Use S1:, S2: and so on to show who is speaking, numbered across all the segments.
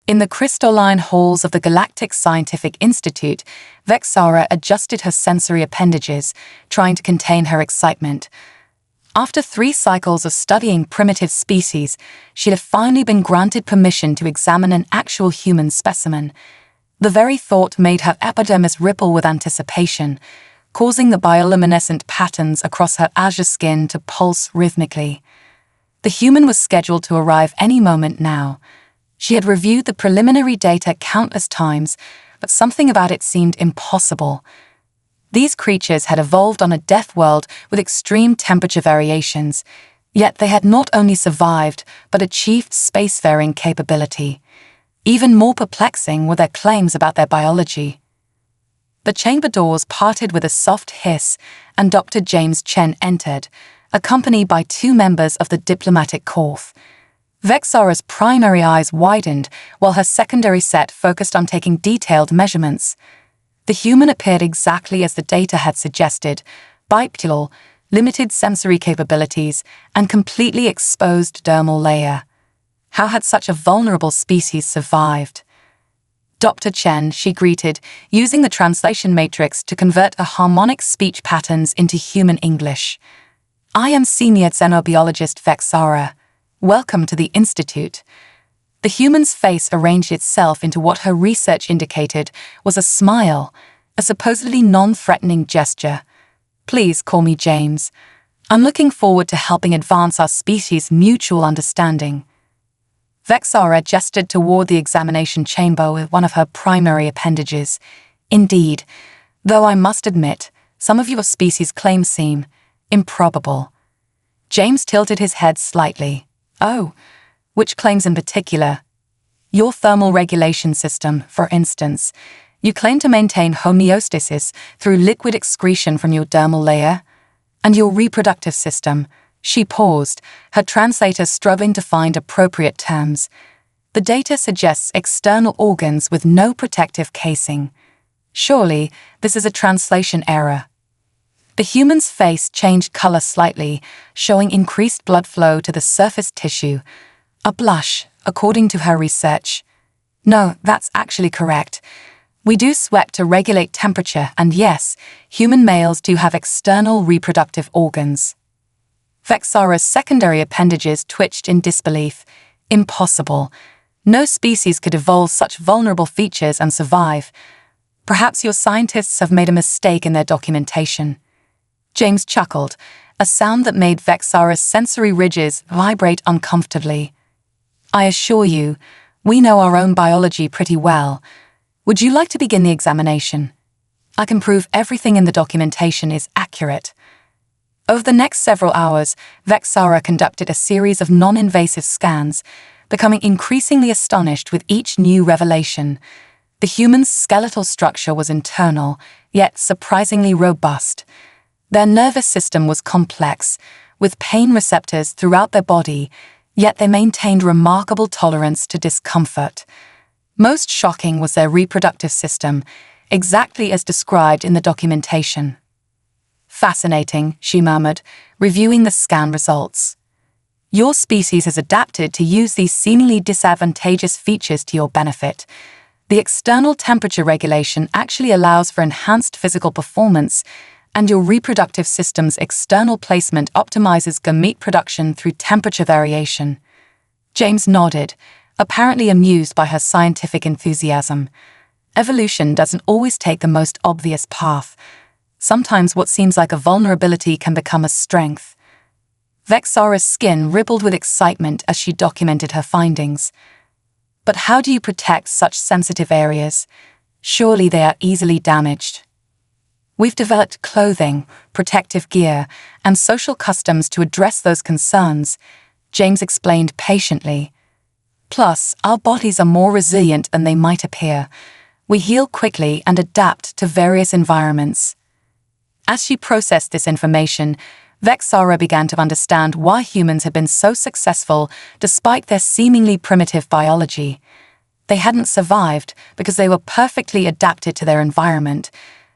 S1: In the crystalline halls of the Galactic Scientific Institute, Vexara adjusted her sensory appendages, trying to contain her excitement. After 3 cycles of studying primitive species, she'd have finally been granted permission to examine an actual human specimen. The very thought made her epidermis ripple with anticipation, causing the bioluminescent patterns across her azure skin to pulse rhythmically. The human was scheduled to arrive any moment now. She had reviewed the preliminary data countless times, but something about it seemed impossible. These creatures had evolved on a death world with extreme temperature variations, yet they had not only survived, but achieved spacefaring capability. Even more perplexing were their claims about their biology. The chamber doors parted with a soft hiss, and Dr. James Chen entered, accompanied by 2 members of the diplomatic corps. Vexara's primary eyes widened, while her secondary set focused on taking detailed measurements. The human appeared exactly as the data had suggested: bipedal, limited sensory capabilities, and completely exposed dermal layer. How had such a vulnerable species survived? Dr. Chen, she greeted, using the translation matrix to convert her harmonic speech patterns into human English. I am senior xenobiologist Vexara. Welcome to the Institute. The human's face arranged itself into what her research indicated was a smile, a supposedly non-threatening gesture. Please call me James. I'm looking forward to helping advance our species' mutual understanding. Vexara gestured toward the examination chamber with one of her primary appendages. Indeed, though I must admit, some of your species' claims seem improbable. James tilted his head slightly. Oh, which claims in particular? Your thermal regulation system, for instance. You claim to maintain homeostasis through liquid excretion from your dermal layer. And your reproductive system. She paused, her translator struggling to find appropriate terms. The data suggests external organs with no protective casing. Surely, this is a translation error. The human's face changed color slightly, showing increased blood flow to the surface tissue. A blush, according to her research. No, that's actually correct. We do sweat to regulate temperature, and yes, human males do have external reproductive organs. Vexara's secondary appendages twitched in disbelief. Impossible. No species could evolve such vulnerable features and survive. Perhaps your scientists have made a mistake in their documentation. James chuckled, a sound that made Vexara's sensory ridges vibrate uncomfortably. I assure you, we know our own biology pretty well. Would you like to begin the examination? I can prove everything in the documentation is accurate. Over the next several hours, Vexara conducted a series of non-invasive scans, becoming increasingly astonished with each new revelation. The human's skeletal structure was internal, yet surprisingly robust. Their nervous system was complex, with pain receptors throughout their body, yet they maintained remarkable tolerance to discomfort. Most shocking was their reproductive system, exactly as described in the documentation. Fascinating, she murmured, reviewing the scan results. Your species has adapted to use these seemingly disadvantageous features to your benefit. The external temperature regulation actually allows for enhanced physical performance, and your reproductive system's external placement optimizes gamete production through temperature variation. James nodded, apparently amused by her scientific enthusiasm. Evolution doesn't always take the most obvious path. Sometimes what seems like a vulnerability can become a strength. Vexara's skin rippled with excitement as she documented her findings. But how do you protect such sensitive areas? Surely they are easily damaged. We've developed clothing, protective gear, and social customs to address those concerns, James explained patiently. Plus, our bodies are more resilient than they might appear. We heal quickly and adapt to various environments. As she processed this information, Vexara began to understand why humans had been so successful despite their seemingly primitive biology. They hadn't survived because they were perfectly adapted to their environment.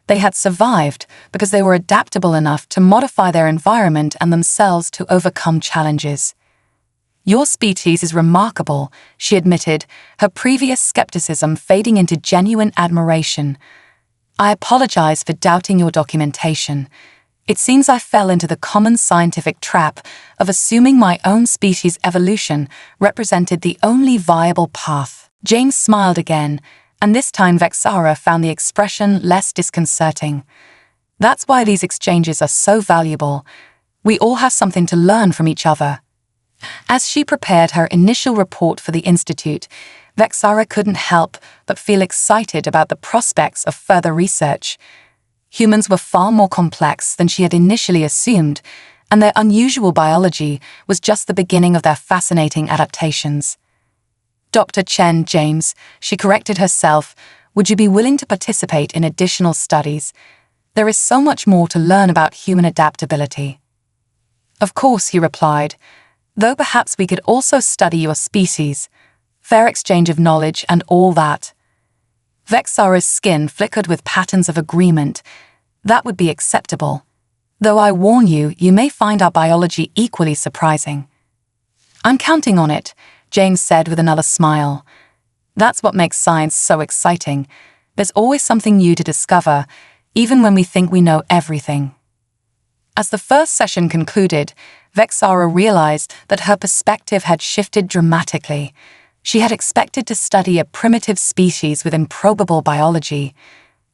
S1: They had survived because they were adaptable enough to modify their environment and themselves to overcome challenges. Your species is remarkable, she admitted, her previous skepticism fading into genuine admiration. I apologize for doubting your documentation. It seems I fell into the common scientific trap of assuming my own species' evolution represented the only viable path. James smiled again, and this time Vexara found the expression less disconcerting. That's why these exchanges are so valuable. We all have something to learn from each other. As she prepared her initial report for the Institute, Vexara couldn't help but feel excited about the prospects of further research. Humans were far more complex than she had initially assumed, and their unusual biology was just the beginning of their fascinating adaptations. Dr. Chen, James, she corrected herself, would you be willing to participate in additional studies? There is so much more to learn about human adaptability. Of course, he replied, though perhaps we could also study your species. Fair exchange of knowledge and all that. Vexara's skin flickered with patterns of agreement. That would be acceptable. Though I warn you, you may find our biology equally surprising. I'm counting on it, James said with another smile. That's what makes science so exciting. There's always something new to discover, even when we think we know everything. As the first session concluded, Vexara realized that her perspective had shifted dramatically. She had expected to study a primitive species with improbable biology.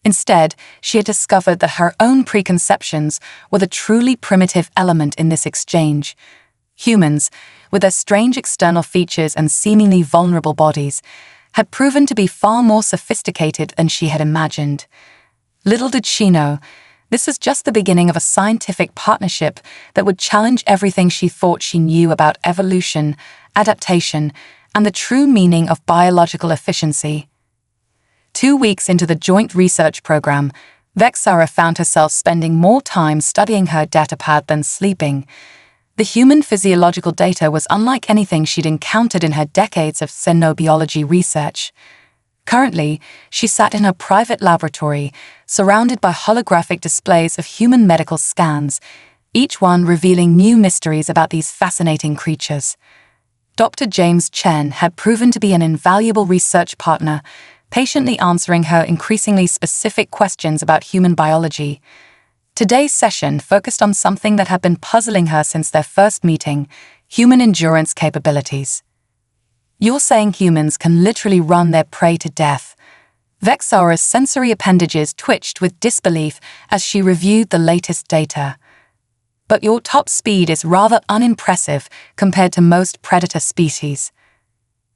S1: Instead, she had discovered that her own preconceptions were the truly primitive element in this exchange. Humans, with their strange external features and seemingly vulnerable bodies, had proven to be far more sophisticated than she had imagined. Little did she know, this was just the beginning of a scientific partnership that would challenge everything she thought she knew about evolution, adaptation, and the true meaning of biological efficiency. 2 weeks into the joint research program, Vexara found herself spending more time studying her datapad than sleeping. The human physiological data was unlike anything she'd encountered in her decades of xenobiology research. Currently, she sat in her private laboratory, surrounded by holographic displays of human medical scans, each one revealing new mysteries about these fascinating creatures. Dr. James Chen had proven to be an invaluable research partner, patiently answering her increasingly specific questions about human biology. Today's session focused on something that had been puzzling her since their first meeting: human endurance capabilities. You're saying humans can literally run their prey to death? Vexara's sensory appendages twitched with disbelief as she reviewed the latest data. But your top speed is rather unimpressive compared to most predator species.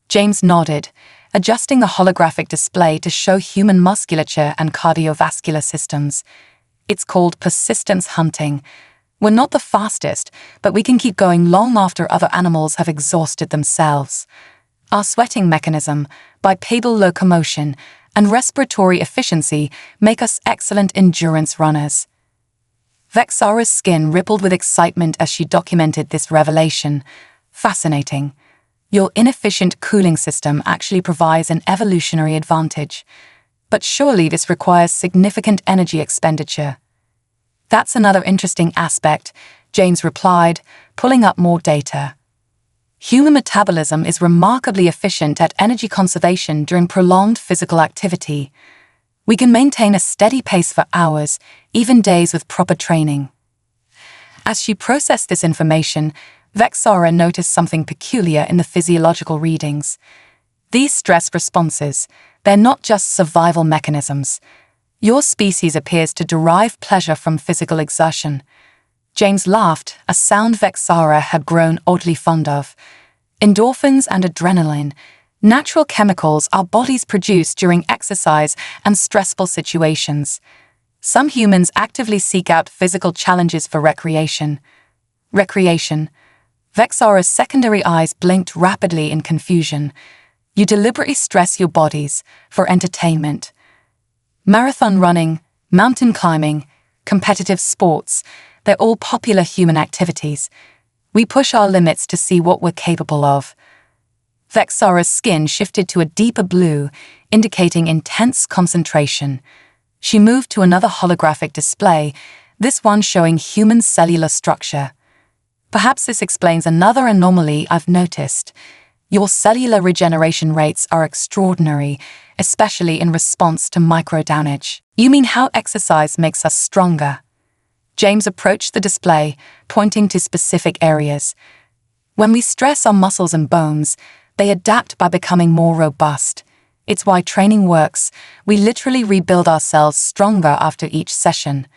S1: James nodded, adjusting the holographic display to show human musculature and cardiovascular systems. It's called persistence hunting. We're not the fastest, but we can keep going long after other animals have exhausted themselves. Our sweating mechanism, bipedal locomotion, and respiratory efficiency make us excellent endurance runners. Vexara's skin rippled with excitement as she documented this revelation. Fascinating. Your inefficient cooling system actually provides an evolutionary advantage. But surely this requires significant energy expenditure. That's another interesting aspect, James replied, pulling up more data. Human metabolism is remarkably efficient at energy conservation during prolonged physical activity. We can maintain a steady pace for hours, even days with proper training. As she processed this information, Vexara noticed something peculiar in the physiological readings. These stress responses, they're not just survival mechanisms. Your species appears to derive pleasure from physical exertion. James laughed, a sound Vexara had grown oddly fond of. Endorphins and adrenaline, natural chemicals our bodies produce during exercise and stressful situations. Some humans actively seek out physical challenges for recreation. Recreation. Vexara's secondary eyes blinked rapidly in confusion. You deliberately stress your bodies for entertainment. Marathon running, mountain climbing, competitive sports, they're all popular human activities. We push our limits to see what we're capable of. Vexara's skin shifted to a deeper blue, indicating intense concentration. She moved to another holographic display, this one showing human cellular structure. Perhaps this explains another anomaly I've noticed. Your cellular regeneration rates are extraordinary, especially in response to microdamage. You mean how exercise makes us stronger? James approached the display, pointing to specific areas. When we stress our muscles and bones, they adapt by becoming more robust. It's why training works. We literally rebuild ourselves stronger after each session.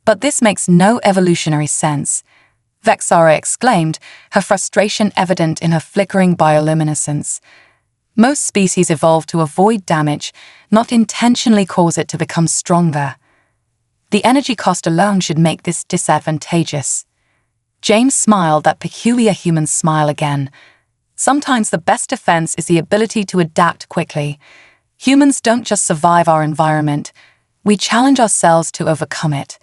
S1: But this makes no evolutionary sense, Vexara exclaimed, her frustration evident in her flickering bioluminescence. Most species evolve to avoid damage, not intentionally cause it to become stronger. The energy cost alone should make this disadvantageous. James smiled that peculiar human smile again. Sometimes the best defense is the ability to adapt quickly. Humans don't just survive our environment, we challenge ourselves to overcome it.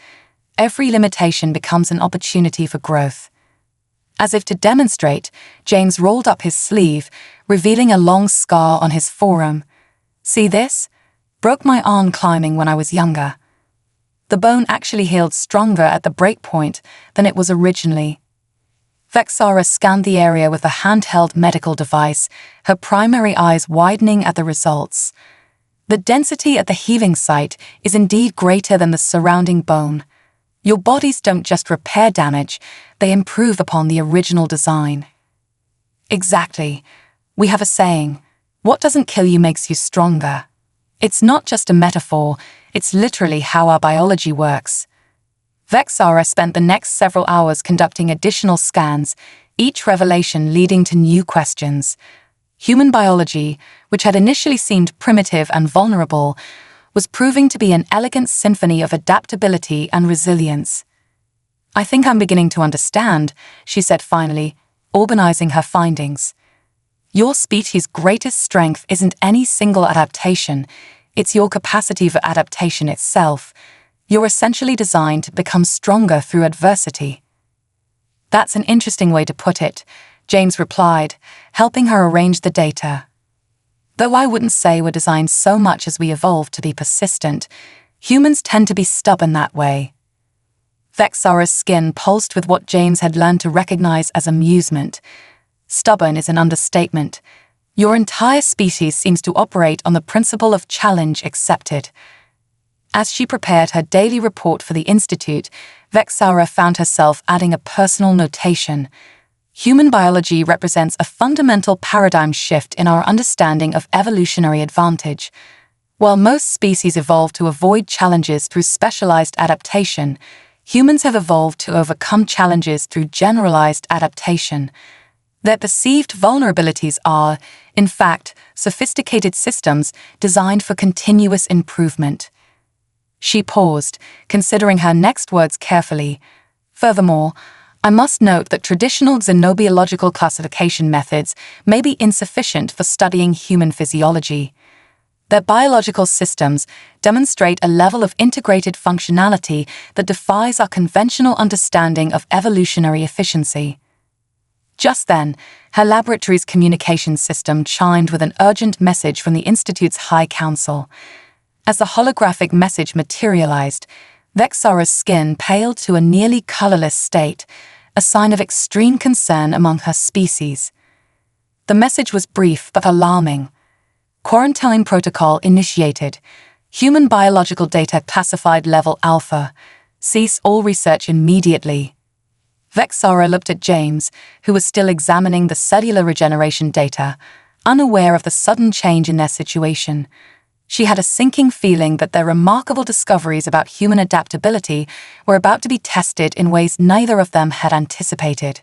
S1: Every limitation becomes an opportunity for growth. As if to demonstrate, James rolled up his sleeve, revealing a long scar on his forearm. See this? Broke my arm climbing when I was younger. The bone actually healed stronger at the break point than it was originally. Vexara scanned the area with a handheld medical device, her primary eyes widening at the results. The density at the healing site is indeed greater than the surrounding bone. Your bodies don't just repair damage, they improve upon the original design. Exactly. We have a saying, what doesn't kill you makes you stronger. It's not just a metaphor, it's literally how our biology works. Vexara spent the next several hours conducting additional scans, each revelation leading to new questions. Human biology, which had initially seemed primitive and vulnerable, was proving to be an elegant symphony of adaptability and resilience. I think I'm beginning to understand, she said finally, organizing her findings. Your species' greatest strength isn't any single adaptation, it's your capacity for adaptation itself. You're essentially designed to become stronger through adversity. That's an interesting way to put it, James replied, helping her arrange the data. Though I wouldn't say we're designed so much as we evolve to be persistent, humans tend to be stubborn that way. Vexara's skin pulsed with what James had learned to recognize as amusement. Stubborn is an understatement. Your entire species seems to operate on the principle of challenge accepted. As she prepared her daily report for the Institute, Vexara found herself adding a personal notation. Human biology represents a fundamental paradigm shift in our understanding of evolutionary advantage. While most species evolve to avoid challenges through specialized adaptation, humans have evolved to overcome challenges through generalized adaptation. Their perceived vulnerabilities are, in fact, sophisticated systems designed for continuous improvement. She paused, considering her next words carefully. Furthermore, I must note that traditional xenobiological classification methods may be insufficient for studying human physiology. Their biological systems demonstrate a level of integrated functionality that defies our conventional understanding of evolutionary efficiency. Just then, her laboratory's communication system chimed with an urgent message from the Institute's High Council. As the holographic message materialized, Vexara's skin paled to a nearly colorless state, a sign of extreme concern among her species. The message was brief but alarming. Quarantine protocol initiated. Human biological data classified level Alpha. Cease all research immediately. Vexara looked at James, who was still examining the cellular regeneration data, unaware of the sudden change in their situation. She had a sinking feeling that their remarkable discoveries about human adaptability were about to be tested in ways neither of them had anticipated.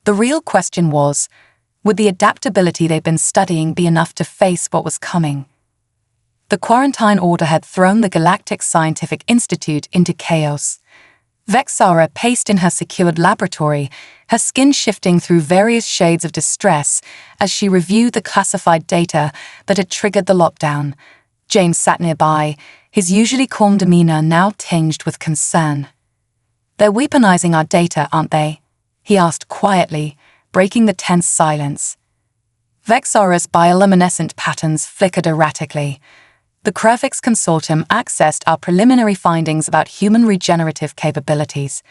S1: The real question was, would the adaptability they'd been studying be enough to face what was coming? The quarantine order had thrown the Galactic Scientific Institute into chaos. Vexara paced in her secured laboratory, her skin shifting through various shades of distress as she reviewed the classified data that had triggered the lockdown. James sat nearby, his usually calm demeanor now tinged with concern. They're weaponizing our data, aren't they? He asked quietly, breaking the tense silence. Vexara's bioluminescent patterns flickered erratically. The Crevix Consortium accessed our preliminary findings about human regenerative capabilities.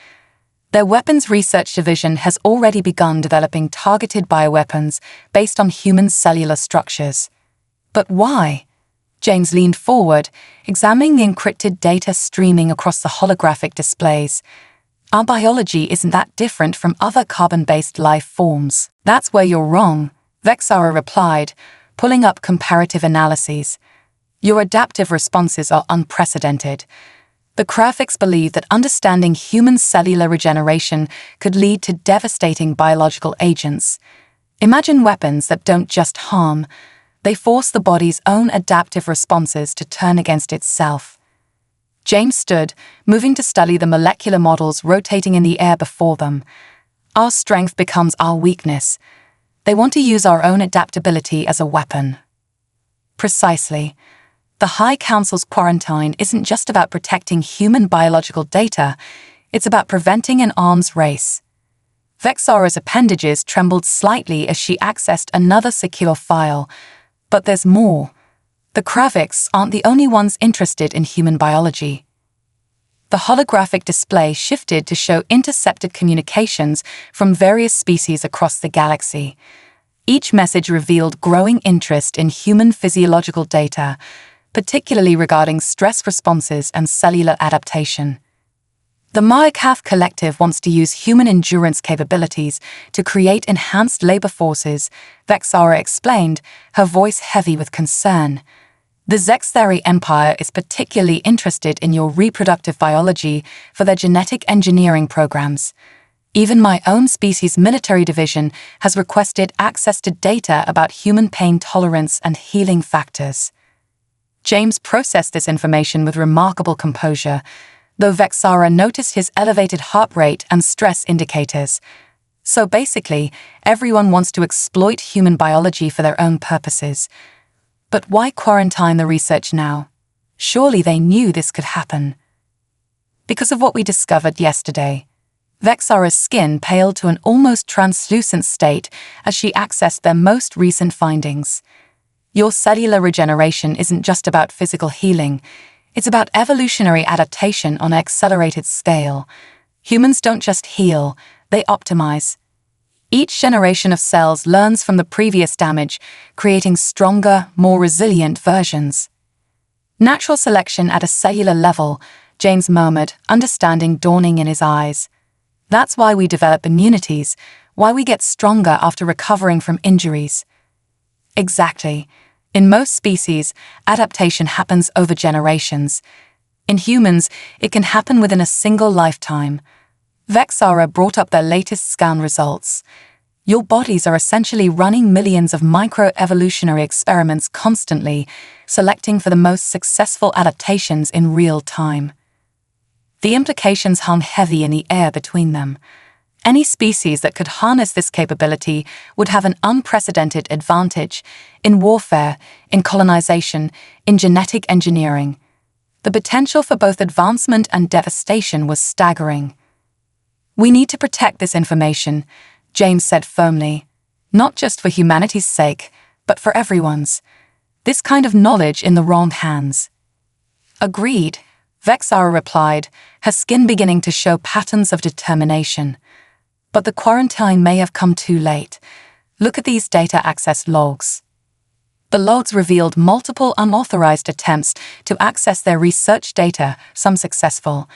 S1: Their weapons research division has already begun developing targeted bioweapons based on human cellular structures. But why? James leaned forward, examining the encrypted data streaming across the holographic displays. Our biology isn't that different from other carbon-based life forms. That's where you're wrong, Vexara replied, pulling up comparative analyses. Your adaptive responses are unprecedented. The graphics believe that understanding human cellular regeneration could lead to devastating biological agents. Imagine weapons that don't just harm, they force the body's own adaptive responses to turn against itself. James stood, moving to study the molecular models rotating in the air before them. Our strength becomes our weakness. They want to use our own adaptability as a weapon. Precisely. The High Council's quarantine isn't just about protecting human biological data, it's about preventing an arms race. Vexara's appendages trembled slightly as she accessed another secure file. But there's more. The Kraviks aren't the only ones interested in human biology. The holographic display shifted to show intercepted communications from various species across the galaxy. Each message revealed growing interest in human physiological data, particularly regarding stress responses and cellular adaptation. The Mayacath Collective wants to use human endurance capabilities to create enhanced labor forces, Vexara explained, her voice heavy with concern. The Zextheri Empire is particularly interested in your reproductive biology for their genetic engineering programs. Even my own species' military division has requested access to data about human pain tolerance and healing factors. James processed this information with remarkable composure, though Vexara noticed his elevated heart rate and stress indicators. So basically, everyone wants to exploit human biology for their own purposes. But why quarantine the research now? Surely they knew this could happen. Because of what we discovered yesterday. Vexara's skin paled to an almost translucent state as she accessed their most recent findings. Your cellular regeneration isn't just about physical healing. It's about evolutionary adaptation on an accelerated scale. Humans don't just heal, they optimize. Each generation of cells learns from the previous damage, creating stronger, more resilient versions. Natural selection at a cellular level, James murmured, understanding dawning in his eyes. That's why we develop immunities, why we get stronger after recovering from injuries. Exactly. In most species, adaptation happens over generations. In humans, it can happen within a single lifetime. Vexara brought up their latest scan results. Your bodies are essentially running millions of microevolutionary experiments constantly, selecting for the most successful adaptations in real time. The implications hung heavy in the air between them. Any species that could harness this capability would have an unprecedented advantage in warfare, in colonization, in genetic engineering. The potential for both advancement and devastation was staggering. We need to protect this information, James said firmly, not just for humanity's sake, but for everyone's. This kind of knowledge in the wrong hands. Agreed, Vexara replied, her skin beginning to show patterns of determination. But the quarantine may have come too late. Look at these data access logs. The logs revealed multiple unauthorized attempts to access their research data, some successful.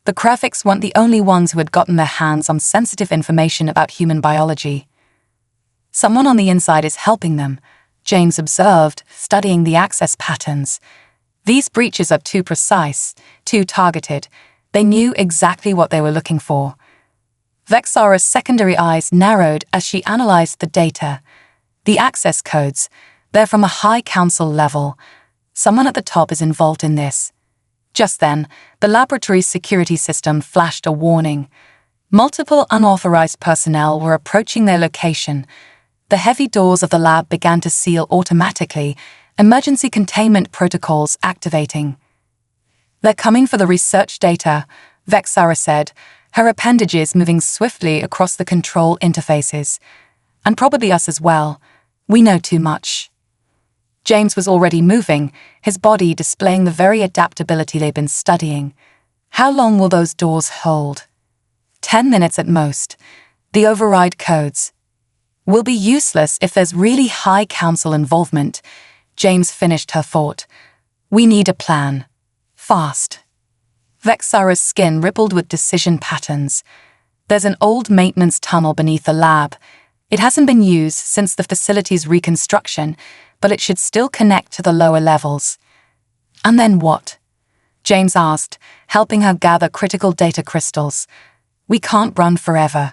S1: The Kraviks weren't the only ones who had gotten their hands on sensitive information about human biology. Someone on the inside is helping them, James observed, studying the access patterns. These breaches are too precise, too targeted. They knew exactly what they were looking for. Vexara's secondary eyes narrowed as she analyzed the data. The access codes, they're from a high council level. Someone at the top is involved in this. Just then, the laboratory's security system flashed a warning. Multiple unauthorized personnel were approaching their location. The heavy doors of the lab began to seal automatically, emergency containment protocols activating. They're coming for the research data, Vexara said, her appendages moving swiftly across the control interfaces. And probably us as well. We know too much. James was already moving, his body displaying the very adaptability they'd been studying. How long will those doors hold? 10 minutes at most. The override codes will be useless if there's really high council involvement. James finished her thought. We need a plan. Fast. Vexara's skin rippled with decision patterns. There's an old maintenance tunnel beneath the lab. It hasn't been used since the facility's reconstruction, but it should still connect to the lower levels. And then what? James asked, helping her gather critical data crystals. We can't run forever.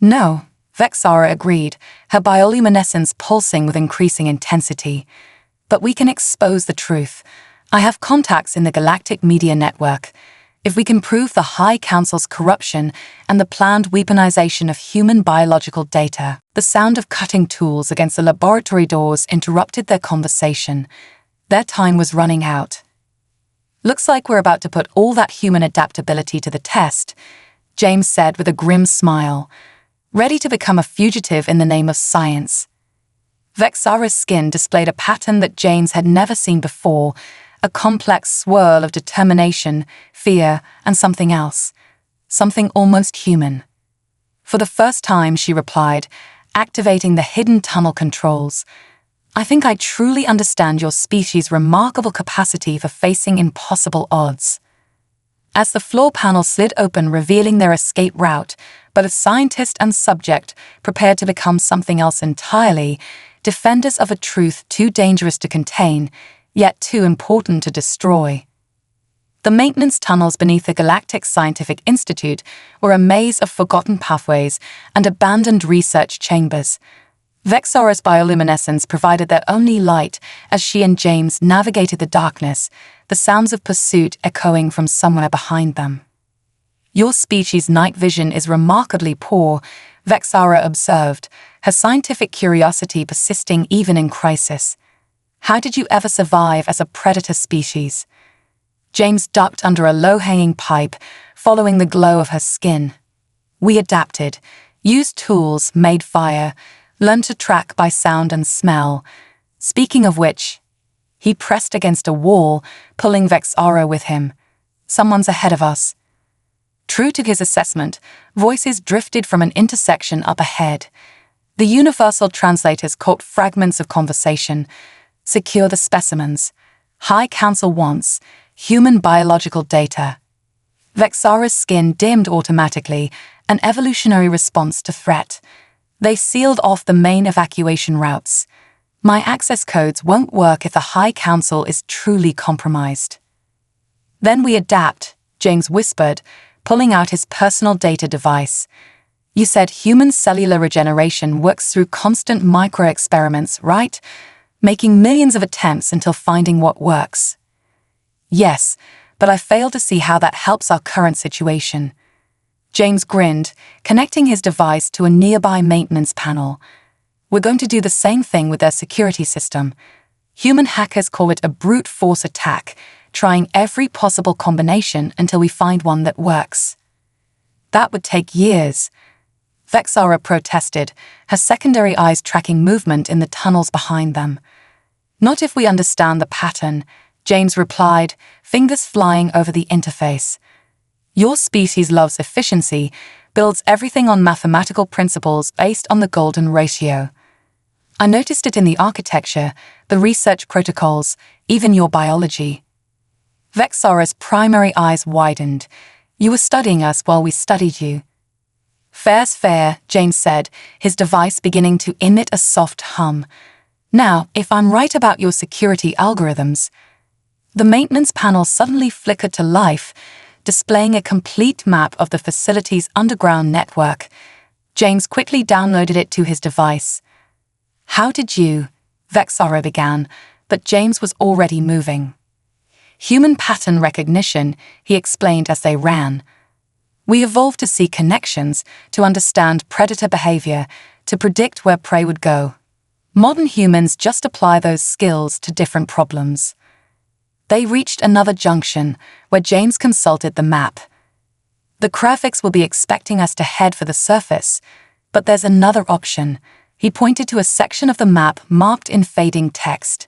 S1: No, Vexara agreed, her bioluminescence pulsing with increasing intensity. But we can expose the truth. I have contacts in the Galactic Media Network. If we can prove the High Council's corruption and the planned weaponization of human biological data. The sound of cutting tools against the laboratory doors interrupted their conversation. Their time was running out. Looks like we're about to put all that human adaptability to the test, James said with a grim smile, ready to become a fugitive in the name of science. Vexara's skin displayed a pattern that James had never seen before, a complex swirl of determination, fear, and something else, something almost human. For the first time, she replied, activating the hidden tunnel controls. I think I truly understand your species' remarkable capacity for facing impossible odds. As the floor panel slid open, revealing their escape route, both scientist and subject prepared to become something else entirely, defenders of a truth too dangerous to contain, yet too important to destroy. The maintenance tunnels beneath the Galactic Scientific Institute were a maze of forgotten pathways and abandoned research chambers. Vexara's bioluminescence provided their only light as she and James navigated the darkness, the sounds of pursuit echoing from somewhere behind them. Your species' night vision is remarkably poor, Vexara observed, her scientific curiosity persisting even in crisis. How did you ever survive as a predator species? James ducked under a low-hanging pipe, following the glow of her skin. We adapted, used tools, made fire, learned to track by sound and smell. Speaking of which, he pressed against a wall, pulling Vexara with him. Someone's ahead of us. True to his assessment, voices drifted from an intersection up ahead. The universal translators caught fragments of conversation. Secure the specimens. High Council wants human biological data. Vexara's skin dimmed automatically, an evolutionary response to threat. They sealed off the main evacuation routes. My access codes won't work if the High Council is truly compromised. Then we adapt, James whispered, pulling out his personal data device. You said human cellular regeneration works through constant micro-experiments, right? Making millions of attempts until finding what works. Yes, but I fail to see how that helps our current situation. James grinned, connecting his device to a nearby maintenance panel. We're going to do the same thing with their security system. Human hackers call it a brute force attack, trying every possible combination until we find one that works. That would take years. Vexara protested, her secondary eyes tracking movement in the tunnels behind them. Not if we understand the pattern, James replied, fingers flying over the interface. Your species loves efficiency, builds everything on mathematical principles based on the golden ratio. I noticed it in the architecture, the research protocols, even your biology. Vexara's primary eyes widened. You were studying us while we studied you. Fair's fair, James said, his device beginning to emit a soft hum. Now, if I'm right about your security algorithms. The maintenance panel suddenly flickered to life, displaying a complete map of the facility's underground network. James quickly downloaded it to his device. How did you? Vexara began, but James was already moving. Human pattern recognition, he explained as they ran. We evolved to see connections, to understand predator behavior, to predict where prey would go. Modern humans just apply those skills to different problems. They reached another junction, where James consulted the map. The graphics will be expecting us to head for the surface, but there's another option. He pointed to a section of the map marked in fading text.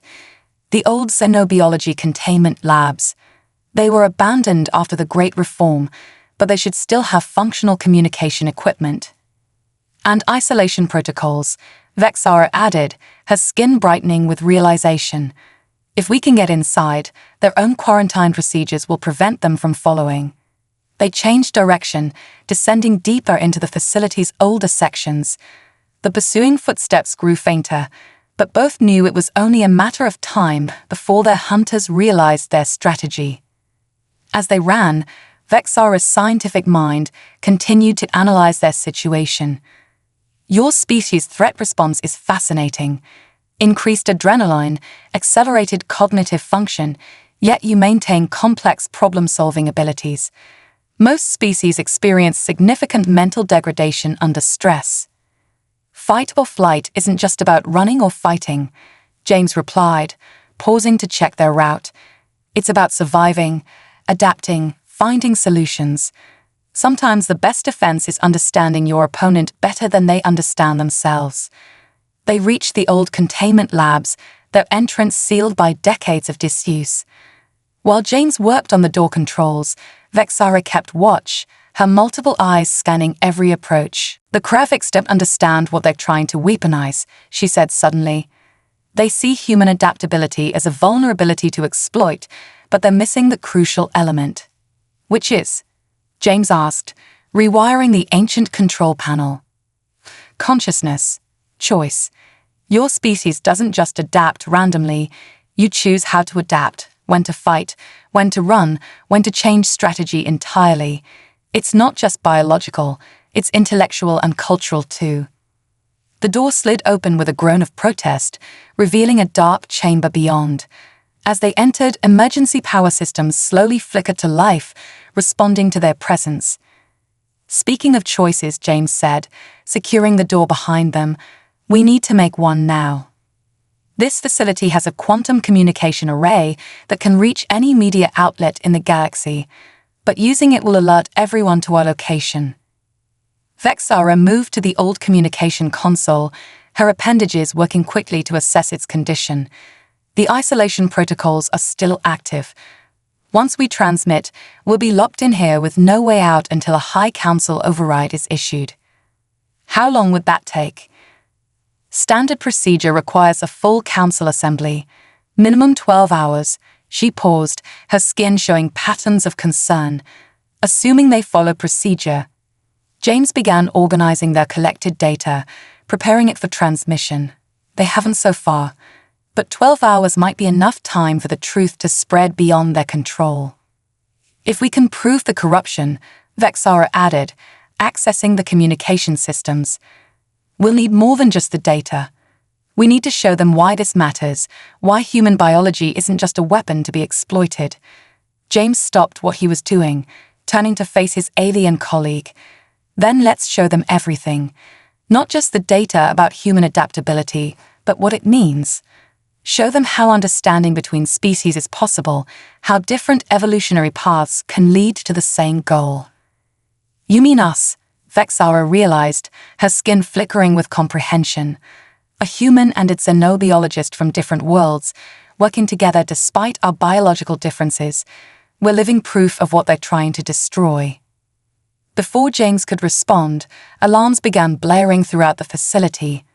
S1: The old xenobiology containment labs. They were abandoned after the Great Reform, but they should still have functional communication equipment. And isolation protocols, Vexara added, her skin brightening with realization. If we can get inside, their own quarantine procedures will prevent them from following. They changed direction, descending deeper into the facility's older sections. The pursuing footsteps grew fainter, but both knew it was only a matter of time before their hunters realized their strategy. As they ran, Vexara's scientific mind continued to analyze their situation. Your species' threat response is fascinating. Increased adrenaline, accelerated cognitive function, yet you maintain complex problem-solving abilities. Most species experience significant mental degradation under stress. Fight or flight isn't just about running or fighting, James replied, pausing to check their route. It's about surviving, adapting, finding solutions. Sometimes the best defense is understanding your opponent better than they understand themselves. They reached the old containment labs, their entrance sealed by decades of disuse. While James worked on the door controls, Vexara kept watch, her multiple eyes scanning every approach. The Kraviks don't understand what they're trying to weaponize, she said suddenly. They see human adaptability as a vulnerability to exploit, but they're missing the crucial element. Which is? James asked, rewiring the ancient control panel. Consciousness. Choice. Your species doesn't just adapt randomly, you choose how to adapt, when to fight, when to run, when to change strategy entirely. It's not just biological, it's intellectual and cultural too. The door slid open with a groan of protest, revealing a dark chamber beyond. As they entered, emergency power systems slowly flickered to life, responding to their presence. Speaking of choices, James said, securing the door behind them, we need to make one now. This facility has a quantum communication array that can reach any media outlet in the galaxy, but using it will alert everyone to our location. Vexara moved to the old communication console, her appendages working quickly to assess its condition. The isolation protocols are still active. Once we transmit, we'll be locked in here with no way out until a High Council override is issued. How long would that take? Standard procedure requires a full council assembly. Minimum 12 hours. She paused, her skin showing patterns of concern. Assuming they follow procedure. James began organizing their collected data, preparing it for transmission. They haven't so far, but 12 hours might be enough time for the truth to spread beyond their control. If we can prove the corruption, Vexara added, accessing the communication systems, we'll need more than just the data. We need to show them why this matters, why human biology isn't just a weapon to be exploited. James stopped what he was doing, turning to face his alien colleague. Then let's show them everything. Not just the data about human adaptability, but what it means. Show them how understanding between species is possible, how different evolutionary paths can lead to the same goal. You mean us, Vexara realized, her skin flickering with comprehension. A human and a xenobiologist from different worlds, working together despite our biological differences. We're living proof of what they're trying to destroy. Before James could respond, alarms began blaring throughout the facility.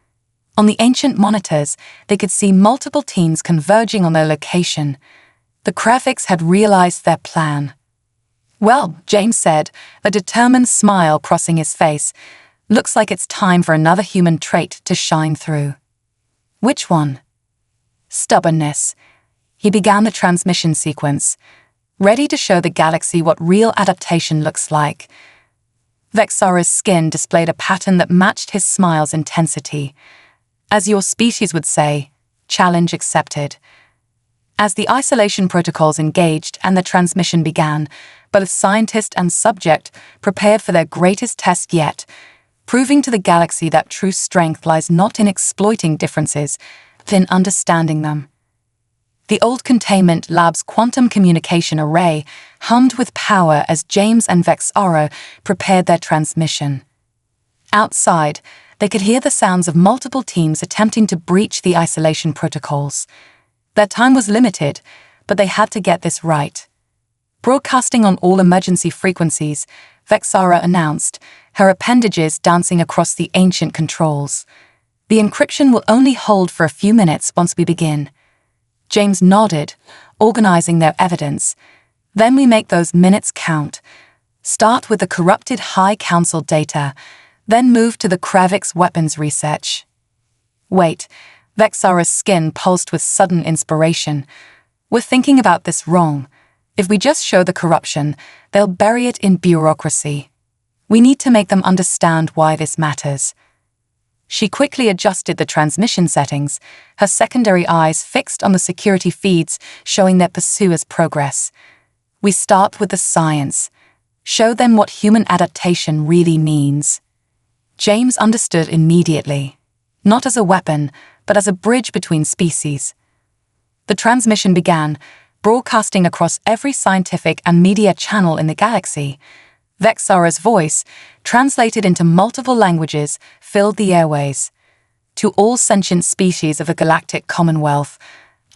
S1: On the ancient monitors, they could see multiple teams converging on their location. The Kraviks had realized their plan. Well, James said, a determined smile crossing his face, looks like it's time for another human trait to shine through. Which one? Stubbornness. He began the transmission sequence, ready to show the galaxy what real adaptation looks like. Vexara's skin displayed a pattern that matched his smile's intensity. As your species would say, challenge accepted. As the isolation protocols engaged and the transmission began, both scientist and subject prepared for their greatest test yet, proving to the galaxy that true strength lies not in exploiting differences, but in understanding them. The old containment lab's quantum communication array hummed with power as James and Vexara prepared their transmission. Outside, they could hear the sounds of multiple teams attempting to breach the isolation protocols. Their time was limited, but they had to get this right. Broadcasting on all emergency frequencies, Vexara announced, her appendages dancing across the ancient controls. The encryption will only hold for a few minutes once we begin. James nodded, organizing their evidence. Then we make those minutes count. Start with the corrupted High Council data, then move to the Kravix weapons research. Wait, Vexara's skin pulsed with sudden inspiration. We're thinking about this wrong. If we just show the corruption, they'll bury it in bureaucracy. We need to make them understand why this matters. She quickly adjusted the transmission settings, her secondary eyes fixed on the security feeds showing their pursuers' progress. We start with the science. Show them what human adaptation really means. James understood immediately, not as a weapon, but as a bridge between species. The transmission began, broadcasting across every scientific and media channel in the galaxy. Vexara's voice, translated into multiple languages, filled the airways. To all sentient species of the Galactic Commonwealth,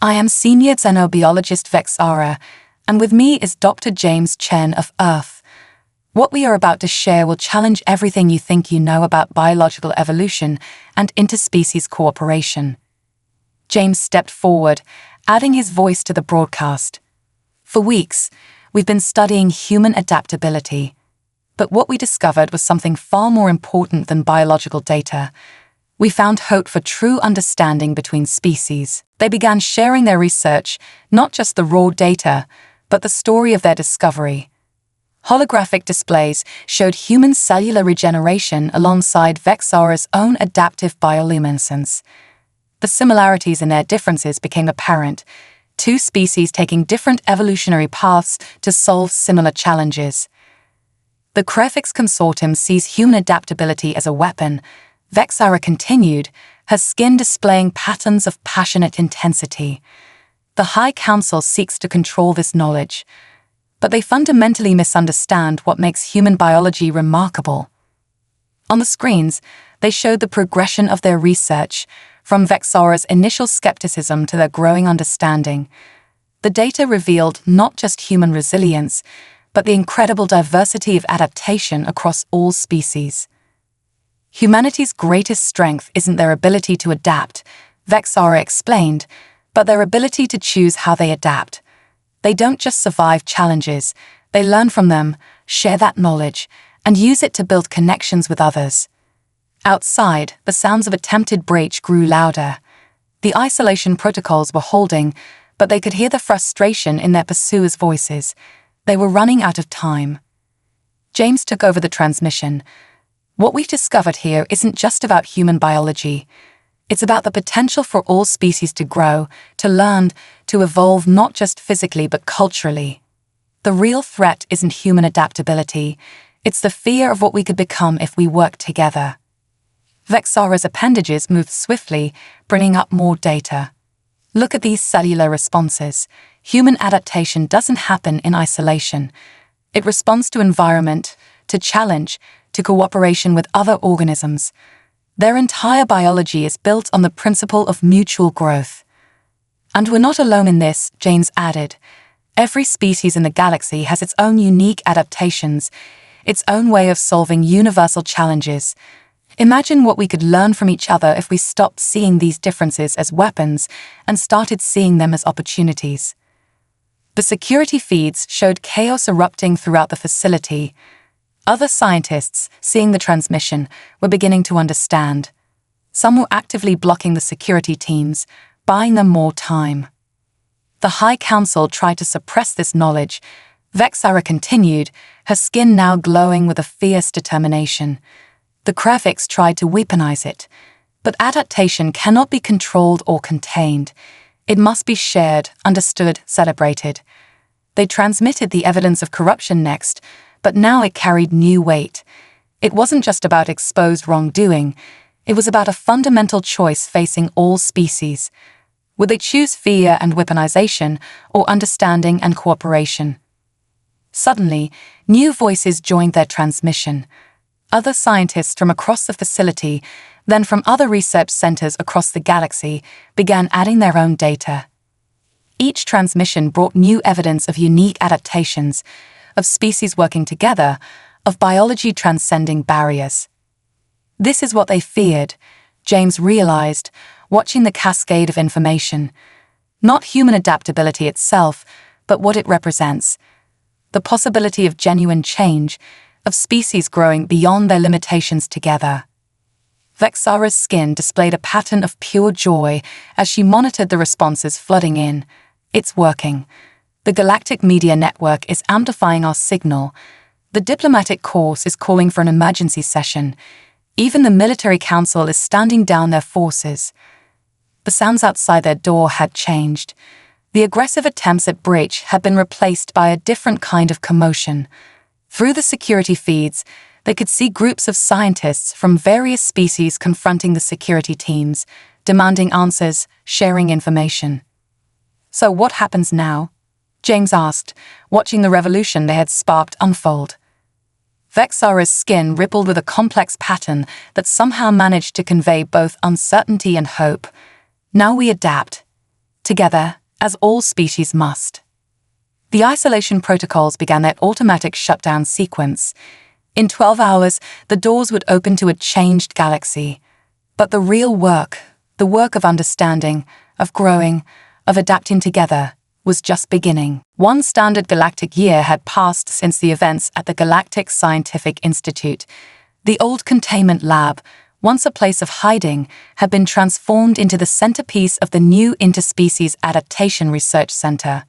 S1: I am Senior Xenobiologist Vexara, and with me is Dr. James Chen of Earth. What we are about to share will challenge everything you think you know about biological evolution and interspecies cooperation. James stepped forward, adding his voice to the broadcast. For weeks, we've been studying human adaptability. But what we discovered was something far more important than biological data. We found hope for true understanding between species. They began sharing their research, not just the raw data, but the story of their discovery. Holographic displays showed human cellular regeneration alongside Vexara's own adaptive bioluminescence. The similarities in their differences became apparent, two species taking different evolutionary paths to solve similar challenges. The Kravix Consortium sees human adaptability as a weapon. Vexara continued, her skin displaying patterns of passionate intensity. The High Council seeks to control this knowledge, but they fundamentally misunderstand what makes human biology remarkable. On the screens, they showed the progression of their research, from Vexara's initial skepticism to their growing understanding. The data revealed not just human resilience, but the incredible diversity of adaptation across all species. Humanity's greatest strength isn't their ability to adapt, Vexara explained, but their ability to choose how they adapt. They don't just survive challenges, they learn from them, share that knowledge, and use it to build connections with others. Outside, the sounds of attempted breach grew louder. The isolation protocols were holding, but they could hear the frustration in their pursuers' voices. They were running out of time. James took over the transmission. What we've discovered here isn't just about human biology. It's about the potential for all species to grow, to learn, to evolve not just physically but culturally. The real threat isn't human adaptability. It's the fear of what we could become if we work together. Vexara's appendages moved swiftly, bringing up more data. Look at these cellular responses. Human adaptation doesn't happen in isolation. It responds to environment, to challenge, to cooperation with other organisms. Their entire biology is built on the principle of mutual growth. And we're not alone in this, James added. Every species in the galaxy has its own unique adaptations, its own way of solving universal challenges. Imagine what we could learn from each other if we stopped seeing these differences as weapons and started seeing them as opportunities. The security feeds showed chaos erupting throughout the facility. Other scientists, seeing the transmission, were beginning to understand. Some were actively blocking the security teams, buying them more time. The High Council tried to suppress this knowledge. Vexara continued, her skin now glowing with a fierce determination. The Kravix tried to weaponize it, but adaptation cannot be controlled or contained. It must be shared, understood, celebrated. They transmitted the evidence of corruption next, but now it carried new weight. It wasn't just about exposed wrongdoing, it was about a fundamental choice facing all species. Would they choose fear and weaponization, or understanding and cooperation? Suddenly, new voices joined their transmission. Other scientists from across the facility, then from other research centers across the galaxy, began adding their own data. Each transmission brought new evidence of unique adaptations, of species working together, of biology transcending barriers. This is what they feared, James realized, watching the cascade of information. Not human adaptability itself, but what it represents. The possibility of genuine change, of species growing beyond their limitations together. Vexara's skin displayed a pattern of pure joy as she monitored the responses flooding in. It's working. The galactic media network is amplifying our signal. The diplomatic course is calling for an emergency session. Even the military council is standing down their forces. The sounds outside their door had changed. The aggressive attempts at breach had been replaced by a different kind of commotion. Through the security feeds, they could see groups of scientists from various species confronting the security teams, demanding answers, sharing information. So what happens now? James asked, watching the revolution they had sparked unfold. Vexara's skin rippled with a complex pattern that somehow managed to convey both uncertainty and hope. Now we adapt. Together, as all species must. The isolation protocols began their automatic shutdown sequence. In 12 hours, the doors would open to a changed galaxy. But the real work, the work of understanding, of growing, of adapting together, was just beginning. One standard galactic year had passed since the events at the Galactic Scientific Institute. The old containment lab, once a place of hiding, had been transformed into the centerpiece of the new Interspecies Adaptation Research Center.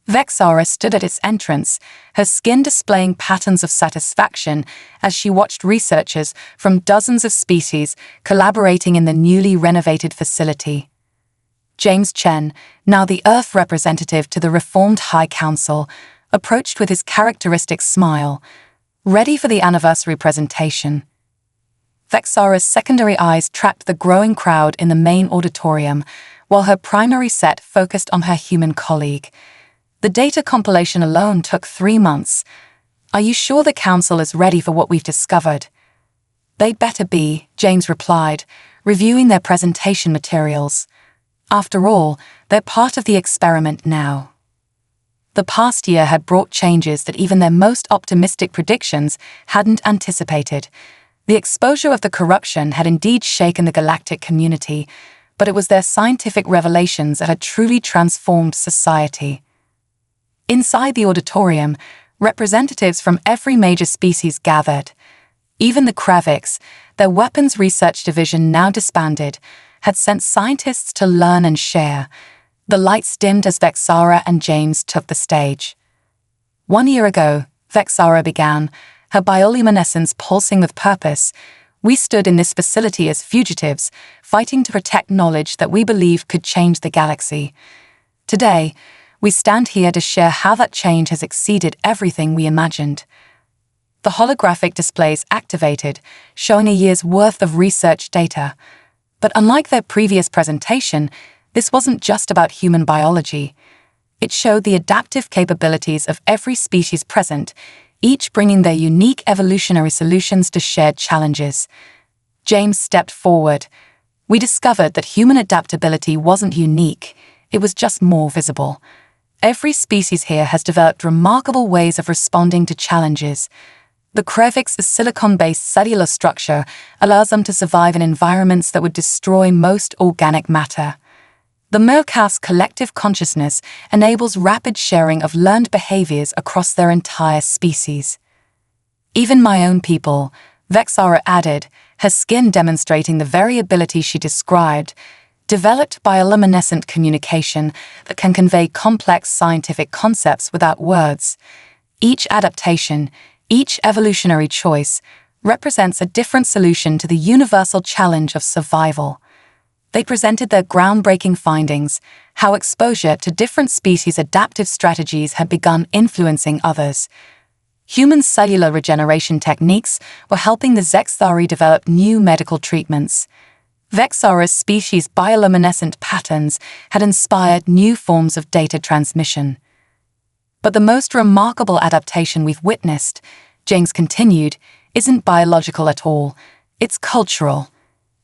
S1: Vexara stood at its entrance, her skin displaying patterns of satisfaction as she watched researchers from dozens of species collaborating in the newly renovated facility. James Chen, now the Earth representative to the reformed High Council, approached with his characteristic smile, ready for the anniversary presentation. Vexara's secondary eyes tracked the growing crowd in the main auditorium, while her primary set focused on her human colleague. The data compilation alone took 3 months. Are you sure the Council is ready for what we've discovered? They'd better be, James replied, reviewing their presentation materials. After all, they're part of the experiment now. The past year had brought changes that even their most optimistic predictions hadn't anticipated. The exposure of the corruption had indeed shaken the galactic community, but it was their scientific revelations that had truly transformed society. Inside the auditorium, representatives from every major species gathered. Even the Kravix, their weapons research division now disbanded, had sent scientists to learn and share. The lights dimmed as Vexara and James took the stage. 1 year ago, Vexara began, her bioluminescence pulsing with purpose. We stood in this facility as fugitives, fighting to protect knowledge that we believed could change the galaxy. Today, we stand here to share how that change has exceeded everything we imagined. The holographic displays activated, showing a year's worth of research data. But unlike their previous presentation, this wasn't just about human biology. It showed the adaptive capabilities of every species present, each bringing their unique evolutionary solutions to shared challenges. James stepped forward. We discovered that human adaptability wasn't unique, it was just more visible. Every species here has developed remarkable ways of responding to challenges. The Kravix's silicon-based cellular structure allows them to survive in environments that would destroy most organic matter. The Merkav's collective consciousness enables rapid sharing of learned behaviors across their entire species. Even my own people, Vexara added, her skin demonstrating the variability she described, developed bioluminescent communication that can convey complex scientific concepts without words. Each adaptation, each evolutionary choice, represents a different solution to the universal challenge of survival. They presented their groundbreaking findings, how exposure to different species' adaptive strategies had begun influencing others. Human cellular regeneration techniques were helping the Zexthari develop new medical treatments. Vexara's species' bioluminescent patterns had inspired new forms of data transmission. But the most remarkable adaptation we've witnessed, James continued, isn't biological at all, it's cultural.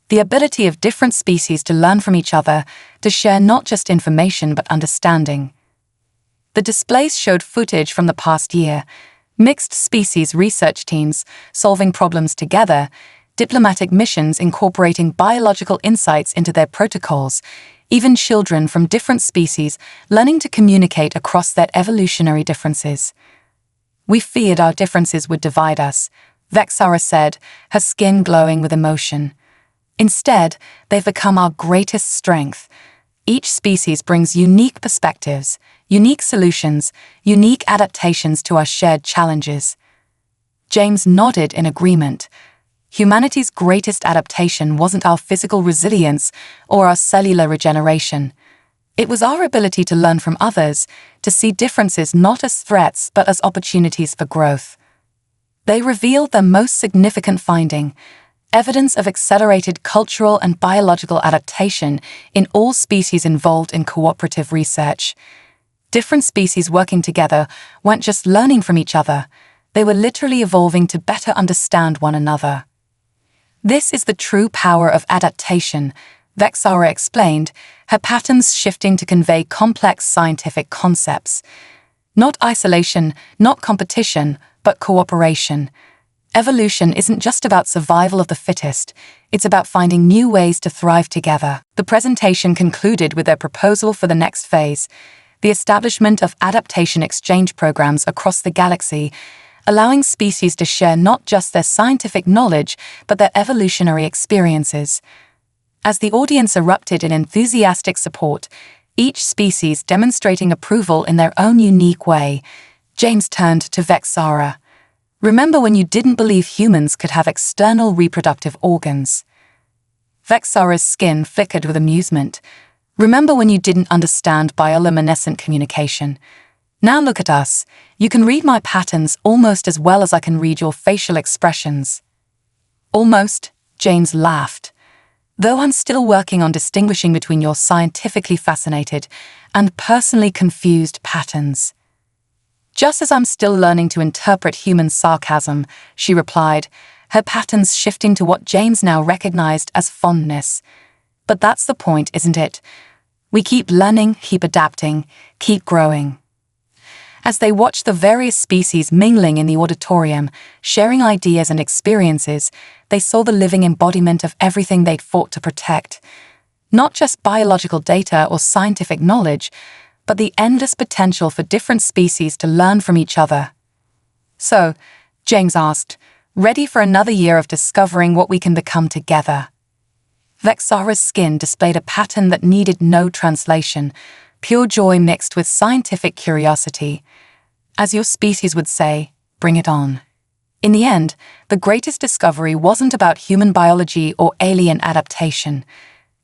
S1: The ability of different species to learn from each other, to share not just information but understanding. The displays showed footage from the past year, Mixed species research teams solving problems together, diplomatic missions incorporating biological insights into their protocols, even children from different species learning to communicate across their evolutionary differences. "We feared our differences would divide us," Vexara said, her skin glowing with emotion. "Instead, they've become our greatest strength. Each species brings unique perspectives, unique solutions, unique adaptations to our shared challenges." James nodded in agreement. Humanity's greatest adaptation wasn't our physical resilience or our cellular regeneration. It was our ability to learn from others, to see differences not as threats but as opportunities for growth. They revealed their most significant finding: evidence of accelerated cultural and biological adaptation in all species involved in cooperative research. Different species working together weren't just learning from each other, they were literally evolving to better understand one another. "This is the true power of adaptation," Vexara explained, her patterns shifting to convey complex scientific concepts. Not isolation, not competition, but cooperation. Evolution isn't just about survival of the fittest, it's about finding new ways to thrive together. The presentation concluded with their proposal for the next phase: the establishment of adaptation exchange programs across the galaxy, allowing species to share not just their scientific knowledge, but their evolutionary experiences. As the audience erupted in enthusiastic support, each species demonstrating approval in their own unique way, James turned to Vexara. "Remember when you didn't believe humans could have external reproductive organs?" Vexara's skin flickered with amusement. "Remember when you didn't understand bioluminescent communication? Now look at us. You can read my patterns almost as well as I can read your facial expressions." "Almost," James laughed. "Though I'm still working on distinguishing between your scientifically fascinated and personally confused patterns." "Just as I'm still learning to interpret human sarcasm," she replied, her patterns shifting to what James now recognized as fondness. "But that's the point, isn't it? We keep learning, keep adapting, keep growing." As they watched the various species mingling in the auditorium, sharing ideas and experiences, they saw the living embodiment of everything they'd fought to protect. Not just biological data or scientific knowledge, but the endless potential for different species to learn from each other. "So," James asked, "ready for another year of discovering what we can become together?" Vexara's skin displayed a pattern that needed no translation, pure joy mixed with scientific curiosity. As your species would say, bring it on. In the end, the greatest discovery wasn't about human biology or alien adaptation.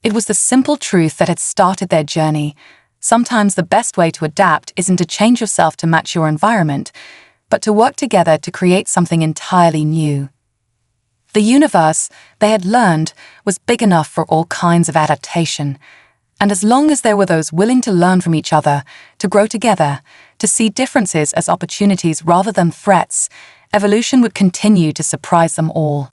S1: It was the simple truth that had started their journey. Sometimes the best way to adapt isn't to change yourself to match your environment, but to work together to create something entirely new. The universe, they had learned, was big enough for all kinds of adaptation. And as long as there were those willing to learn from each other, to grow together, to see differences as opportunities rather than threats, evolution would continue to surprise them all.